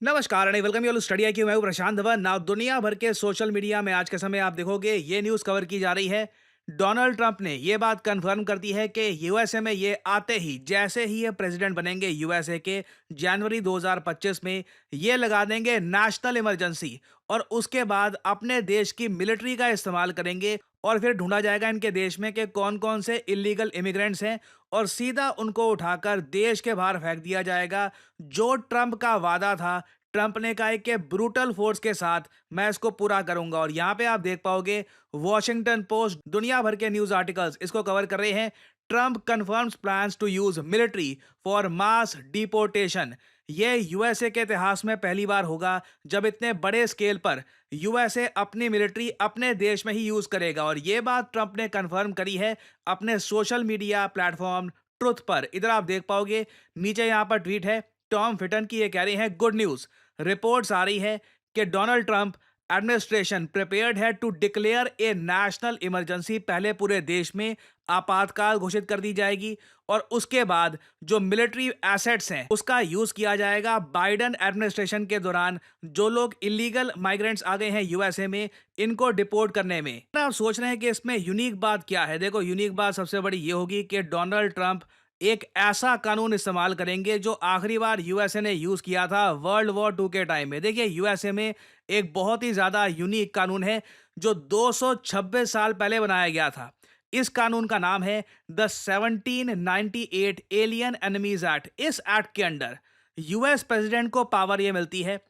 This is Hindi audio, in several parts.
नमस्कार एंड वेलकम यू स्टडी आई मैं हूं प्रशांत धवन। नाउ दुनिया भर के सोशल मीडिया में आज के समय आप देखोगे ये न्यूज़ कवर की जा रही है। डोनाल्ड ट्रंप ने ये बात कंफर्म कर दी है कि यूएसए में ये आते ही जैसे ही ये प्रेसिडेंट बनेंगे यूएसए के जनवरी 2025 में ये लगा देंगे नेशनल इमरजेंसी और उसके बाद अपने देश की मिलिट्री का इस्तेमाल करेंगे और फिर ढूंढा जाएगा इनके देश में कि कौन कौन से इलीगल इमिग्रेंट्स हैं और सीधा उनको उठाकर देश के बाहर फेंक दिया जाएगा। जो ट्रंप का वादा था, ट्रंप ने कहा है कि ब्रूटल फोर्स के साथ मैं इसको पूरा करूंगा। और यहाँ पे आप देख पाओगे वॉशिंगटन पोस्ट, दुनिया भर के न्यूज आर्टिकल्स इसको कवर कर रहे हैं। Trump confirms plans to use military for mass deportation. ये यूएसए के इतिहास में पहली बार होगा जब इतने बड़े स्केल पर यूएसए अपनी मिलिट्री अपने देश में ही यूज करेगा। और ये बात ट्रंप ने कंफर्म करी है अपने सोशल मीडिया प्लेटफॉर्म ट्रुथ पर। इधर आप देख पाओगे नीचे यहाँ पर ट्वीट है टॉम फिटन की, ये कह रहे हैं गुड न्यूज। रिपोर्ट्स आ रही है कि डोनाल्ड ट्रंप एडमिनिस्ट्रेशन प्रिपेयर्ड है to declare a national emergency. पहले पूरे देश में आपातकाल घोषित कर दी जाएगी और उसके बाद जो मिलिट्री एसेट्स हैं उसका यूज किया जाएगा बाइडेन एडमिनिस्ट्रेशन के दौरान। जो लोग इलीगल माइग्रेंट्स आ गए हैं यूएसए में, इनको डिपोर्ट करने में। आप सोच रहे हैं कि इसमें यूनिक बात क्या है? देखो, यूनिक बात सबसे बड़ी ये होगी कि डोनाल्ड ट्रंप एक ऐसा कानून इस्तेमाल करेंगे जो आखिरी बार यूएसए ने यूज किया था वर्ल्ड वॉर 2 के टाइम में। देखिए, यूएसए में एक बहुत ही ज्यादा यूनिक कानून है जो 226 साल पहले बनाया गया था। इस कानून का नाम है द 1798 एलियन एनिमीज एक्ट। इस एक्ट के अंडर यूएस प्रेसिडेंट को पावर यह मिलती है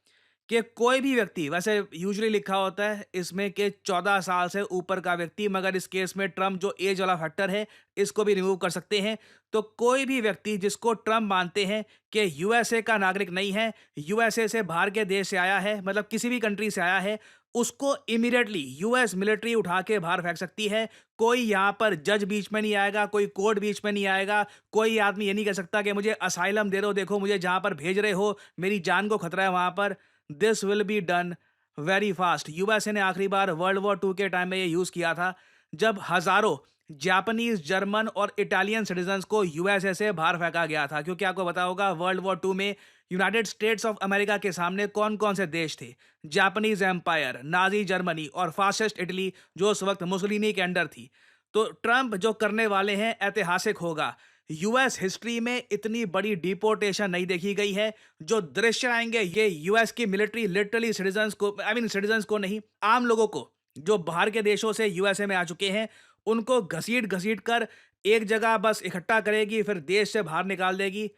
कि कोई भी व्यक्ति, वैसे यूजुअली लिखा होता है इसमें कि 14 साल से ऊपर का व्यक्ति, मगर इस केस में ट्रम्प जो एज वाला फैक्टर है इसको भी रिमूव कर सकते हैं। तो कोई भी व्यक्ति जिसको ट्रम्प मानते हैं कि यूएसए का नागरिक नहीं है, यूएसए से बाहर के देश से आया है, मतलब किसी भी कंट्री से आया है, उसको इमीडिएटली यूएस मिलिट्री उठा के बाहर फेंक सकती है। कोई यहाँ पर जज बीच में नहीं आएगा, कोई कोर्ट बीच में नहीं आएगा। कोई आदमी ये नहीं कह सकता कि मुझे असाइलम दे दो, देखो मुझे जहां पर भेज रहे हो मेरी जान को खतरा है वहां पर। This will be done very fast. USA ने आखिरी बार वर्ल्ड वॉर 2 के टाइम में ये यूज किया था जब हजारों जापानीज, जर्मन और इटालियन सिटीजन्स को यूएसए से बाहर फेंका गया था। क्योंकि आपको पता होगा वर्ल्ड वॉर 2 में यूनाइटेड स्टेट्स ऑफ अमेरिका के सामने कौन कौन से देश थे? जापानीज एम्पायर, नाजी जर्मनी और फासिस्ट इटली जो उस वक्त मुसोलिनी के अंडर थी। तो ट्रंप जो करने वाले हैं ऐतिहासिक होगा। यूएस हिस्ट्री में इतनी बड़ी डिपोर्टेशन नहीं देखी गई है। जो दृश्य आएंगे ये यूएस की मिलिट्री लिटरली सिटीजन्स को, सिटीजन्स को नहीं, आम लोगों को जो बाहर के देशों से यूएसए में आ चुके हैं उनको घसीट घसीट कर एक जगह बस इकट्ठा करेगी, फिर देश से बाहर निकाल देगी।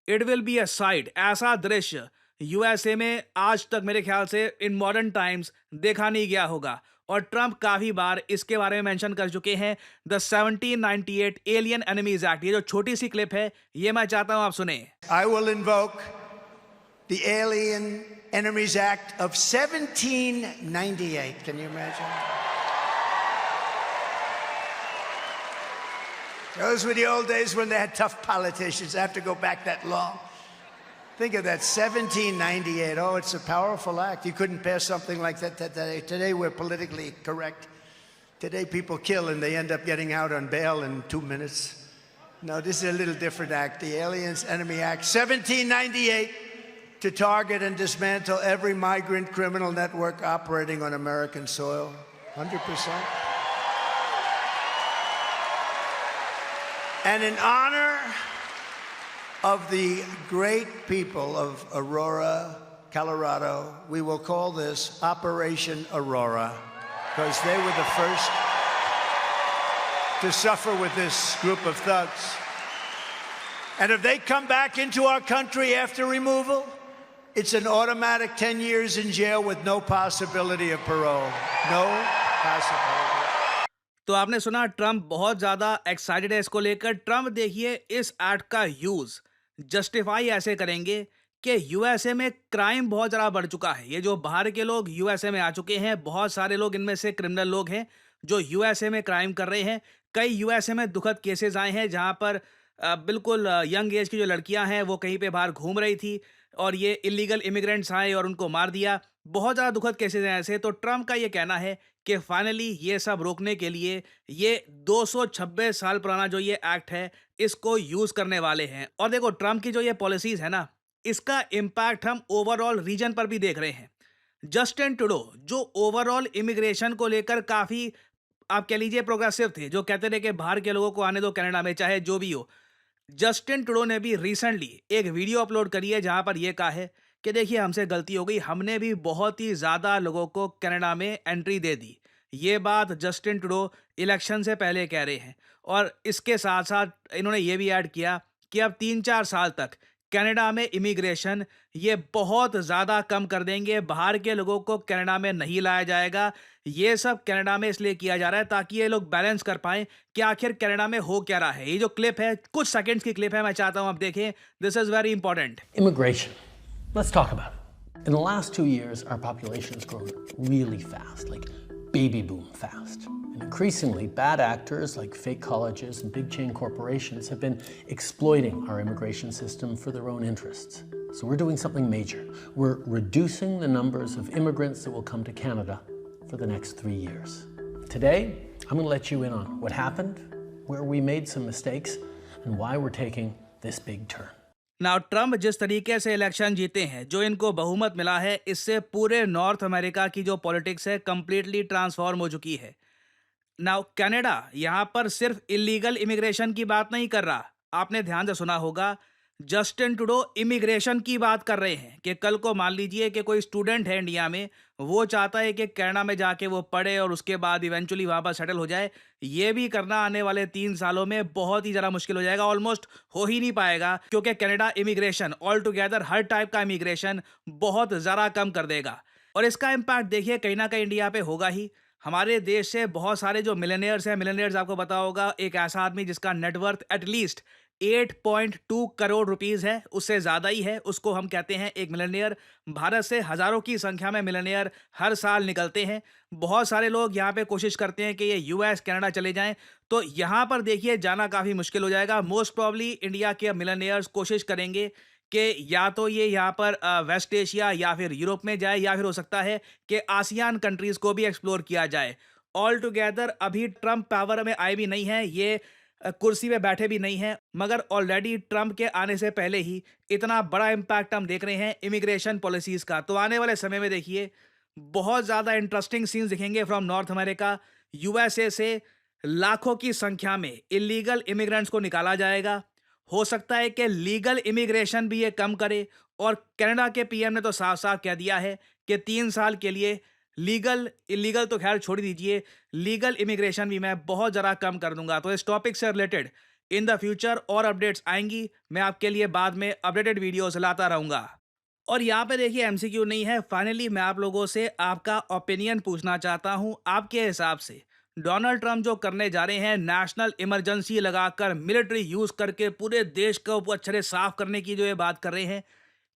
It will be a site. ऐसा दृश्य यूएसए में आज तक मेरे ख्याल से इन मॉडर्न टाइम्स देखा नहीं गया होगा। और ट्रंप काफी बार इसके बारे में मेंशन कर चुके हैं द 1798 एलियन एनिमीज एक्ट। ये जो छोटी सी क्लिप है ये मैं चाहता हूं आप सुने। I will invoke the Alien Enemies Act of 1798. Can you imagine? Those were the old days when they had tough politicians. I have to go back that long. Think of that, 1798. Oh, it's a powerful act. You couldn't pass something like that today. Today we're politically correct. Today people kill and they end up getting out on bail in 2 minutes. No, this is a little different act. The Aliens Enemy Act, 1798, to target and dismantle every migrant criminal network operating on American soil. 100%. And in honor of the great people of Aurora, Colorado, we will call this Operation Aurora, because they were the first to suffer with this group of thugs. And if they come back into our country after removal, it's an automatic 10 years in jail with no possibility of parole. No possibility. तो आपने सुना ट्रंप बहुत ज्यादा एक्साइटेड है इसको लेकर। ट्रंप देखिए इस एक्ट का यूज जस्टिफाई ऐसे करेंगे कि यूएसए में क्राइम बहुत ज़्यादा बढ़ चुका है। ये जो बाहर के लोग यूएसए में आ चुके हैं, बहुत सारे लोग इनमें से क्रिमिनल लोग हैं जो यूएसए में क्राइम कर रहे हैं। कई यूएसए में दुखद केसेस आए हैं जहां पर बिल्कुल यंग एज की जो लड़कियां हैं वो कहीं पे बाहर घूम रही थी और ये इलीगल इमिग्रेंट्स आए और उनको मार दिया। बहुत ज़्यादा दुखद केसेस हैं ऐसे। तो ट्रंप का ये कहना है कि फाइनली ये सब रोकने के लिए ये 226 साल पुराना जो ये एक्ट है इसको यूज़ करने वाले हैं। और देखो ट्रंप की जो ये पॉलिसीज़ है ना, इसका इम्पैक्ट हम ओवरऑल रीजन पर भी देख रहे हैं। जस्टिन ट्रूडो जो ओवरऑल इमिग्रेशन को लेकर काफ़ी आप कह लीजिए प्रोग्रेसिव थे, जो कहते थे कि बाहर के लोगों को आने दो कनाडा में, चाहे जो भी हो। जस्टिन ट्रूडो ने भी रिसेंटली एक वीडियो अपलोड करी है जहां पर यह कहा है कि देखिए हमसे गलती हो गई, हमने भी बहुत ही ज़्यादा लोगों को कनाडा में एंट्री दे दी। ये बात जस्टिन ट्रूडो इलेक्शन से पहले कह रहे हैं। और इसके साथ साथ इन्होंने ये भी ऐड किया कि अब 3-4 साल तक कनाडा में इमिग्रेशन ये बहुत ज़्यादा कम कर देंगे, बाहर के लोगों को कनाडा में नहीं लाया जाएगा। ये सब कनाडा में इसलिए किया जा रहा है ताकि ये लोग बैलेंस कर पाएं कि आखिर कनाडा में हो क्या रहा है। ये जो क्लिप है, कुछ सेकंड्स की क्लिप है, मैं चाहता हूं आप देखें। This is very important. Immigration. Let's talk about it. In the last 2 years, our population has grown really fast, like baby boom fast. And increasingly, bad actors like fake colleges and big chain corporations have been exploiting our immigration system for their own interests. So we're doing something major. We're reducing the numbers of immigrants that will come to Canada for the next 3 years. Today, I'm going to let you in on what happened, where we made some mistakes, and why we're taking this big turn. Now Trump जिस तरीके से इलेक्शन जीते हैं, जो इनको बहुमत मिला है, इससे पूरे नॉर्थ अमेरिका की जो पॉलिटिक्स है कंप्लीटली ट्रांसफॉर्म हो चुकी है। नाउ कनाडा यहाँ पर सिर्फ इलीगल इमिग्रेशन की बात नहीं कर रहा। आपने ध्यान से सुना होगा, जस्टिन ट्रूडो इमिग्रेशन की बात कर रहे हैं कि कल को मान लीजिए कि कोई स्टूडेंट है इंडिया में, वो चाहता है कि कनाडा में जाके वो पढ़े और उसके बाद इवेंचुअली वहाँ पर सेटल हो जाए। ये भी करना आने वाले 3 सालों में बहुत ही ज़्यादा मुश्किल हो जाएगा, ऑलमोस्ट हो ही नहीं पाएगा, क्योंकि कनाडा इमिग्रेशन ऑल टुगेदर हर टाइप का इमिग्रेशन बहुत ज़्यादा कम कर देगा। और इसका इम्पैक्ट देखिए कहीं ना कहीं इंडिया पे होगा ही। हमारे देश से बहुत सारे जो मिलेनियर्स हैं, मिलेनियर्स आपको पता होगा, एक ऐसा आदमी जिसका नेटवर्थ एटलीस्ट 8.2 करोड़ रुपीस है, उससे ज़्यादा ही है, उसको हम कहते हैं एक मिलेनियर। भारत से हज़ारों की संख्या में मिलेनियर हर साल निकलते हैं। बहुत सारे लोग यहाँ पे कोशिश करते हैं कि ये यूएस कनाडा चले जाएं, तो यहाँ पर देखिए जाना काफ़ी मुश्किल हो जाएगा। मोस्ट प्रॉब्ली इंडिया के मिलेनियर्स कोशिश करेंगे कि या तो ये यहाँ पर वेस्ट एशिया या फिर यूरोप में जाए, या फिर हो सकता है कि आसियान कंट्रीज़ को भी एक्सप्लोर किया जाए। ऑल टुगेदर अभी ट्रम्प पावर में आए भी नहीं है, ये कुर्सी पे बैठे भी नहीं हैं, मगर ऑलरेडी ट्रम्प के आने से पहले ही इतना बड़ा इम्पैक्ट हम देख रहे हैं इमिग्रेशन पॉलिसीज़ का। तो आने वाले समय में देखिए बहुत ज़्यादा इंटरेस्टिंग सीन्स दिखेंगे फ्रॉम नॉर्थ अमेरिका। यूएसए से लाखों की संख्या में इलीगल इमिग्रेंट्स को निकाला जाएगा। हो सकता है कि लीगल इमिग्रेशन भी ये कम करे। और कनाडा के पीएम ने तो साफ साफ कह दिया है कि 3 साल के लिए लीगल इलीगल तो खैर छोड़ दीजिए, लीगल इमिग्रेशन भी मैं बहुत ज़रा कम कर दूंगा। तो इस टॉपिक से रिलेटेड इन द फ्यूचर और अपडेट्स आएंगी, मैं आपके लिए बाद में अपडेटेड वीडियोस लाता रहूँगा। और यहाँ पे देखिए एमसीक्यू नहीं है, फाइनली मैं आप लोगों से आपका ओपिनियन पूछना चाहता हूँ। आपके हिसाब से डोनाल्ड ट्रम्प जो करने जा रहे हैं, नेशनल इमरजेंसी लगाकर मिलिट्री यूज़ करके पूरे देश को अच्छे साफ करने की जो ये बात कर रहे हैं,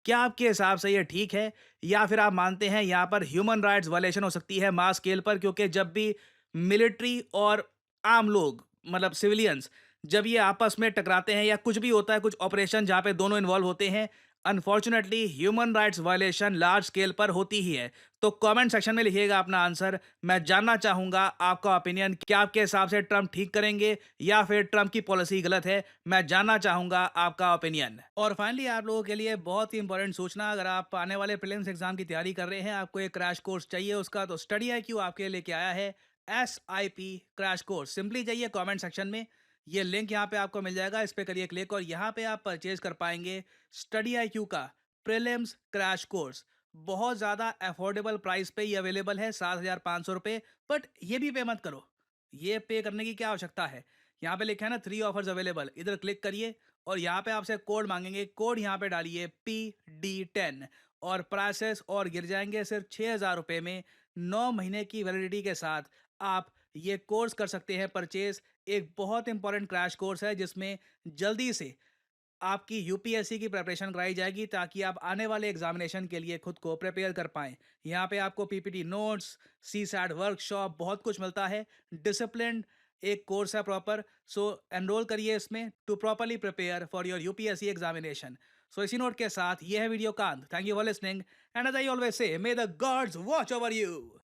क्या आपके हिसाब से ये ठीक है, या फिर आप मानते हैं यहाँ पर ह्यूमन राइट्स वायलेशन हो सकती है मास स्केल पर? क्योंकि जब भी मिलिट्री और आम लोग मतलब सिविलियंस जब ये आपस में टकराते हैं या कुछ भी होता है, कुछ ऑपरेशन जहाँ पे दोनों इन्वॉल्व होते हैं, unfortunately human rights violation large scale पर होती ही है। तो कमेंट सेक्शन में लिखिएगा अपना आंसर, मैं जानना चाहूंगा आपका ओपिनियन। क्या आपके हिसाब से ट्रम्प ठीक करेंगे या फिर ट्रम्प की पॉलिसी गलत है? मैं जानना चाहूंगा आपका ओपिनियन। और फाइनली आप लोगों के लिए बहुत ही इंपॉर्टेंट सूचना, अगर आप आने वाले प्रीलिम्स एग्जाम की तैयारी कर रहे हैं, आपको एक क्रैश कोर्स चाहिए उसका, तो स्टडी IQ आपके लेके आया है SIP क्रैश कोर्स। सिंपली जाइए कमेंट सेक्शन में, ये लिंक यहाँ पे आपको मिल जाएगा, इस पे करिए क्लिक और यहाँ पे आप परचेज कर पाएंगे स्टडी IQ का प्रीलिम्स क्रैश कोर्स। बहुत ज़्यादा अफोर्डेबल प्राइस पे ये अवेलेबल है, 7,500 रुपये। बट ये भी पे मत करो, ये पे करने की क्या आवश्यकता है? यहाँ पे लिखा है ना 3 ऑफर्स अवेलेबल, इधर क्लिक करिए और यहाँ पे आपसे कोड मांगेंगे, कोड यहाँ पे डालिए PD10 और प्राइसेस और गिर जाएंगे सिर्फ 6,000 रुपये में। 9 महीने की वैलिडिटी के साथ आप ये कोर्स कर सकते हैं परचेज। एक बहुत इंपॉर्टेंट क्रैश कोर्स है जिसमें जल्दी से आपकी यूपीएससी की प्रिपरेशन कराई जाएगी ताकि आप आने वाले एग्जामिनेशन के लिए खुद को प्रिपेयर कर पाएं। यहाँ पे आपको पीपीटी नोट्स, CSAT वर्कशॉप, बहुत कुछ मिलता है। डिसिप्लिन एक कोर्स है प्रॉपर, सो एनरोल करिए इसमें to properly prepare for your UPSC examination. So इसी नोट के साथ ये है वीडियो का अंत। Thank you for listening and as I always say, may the gods watch over you.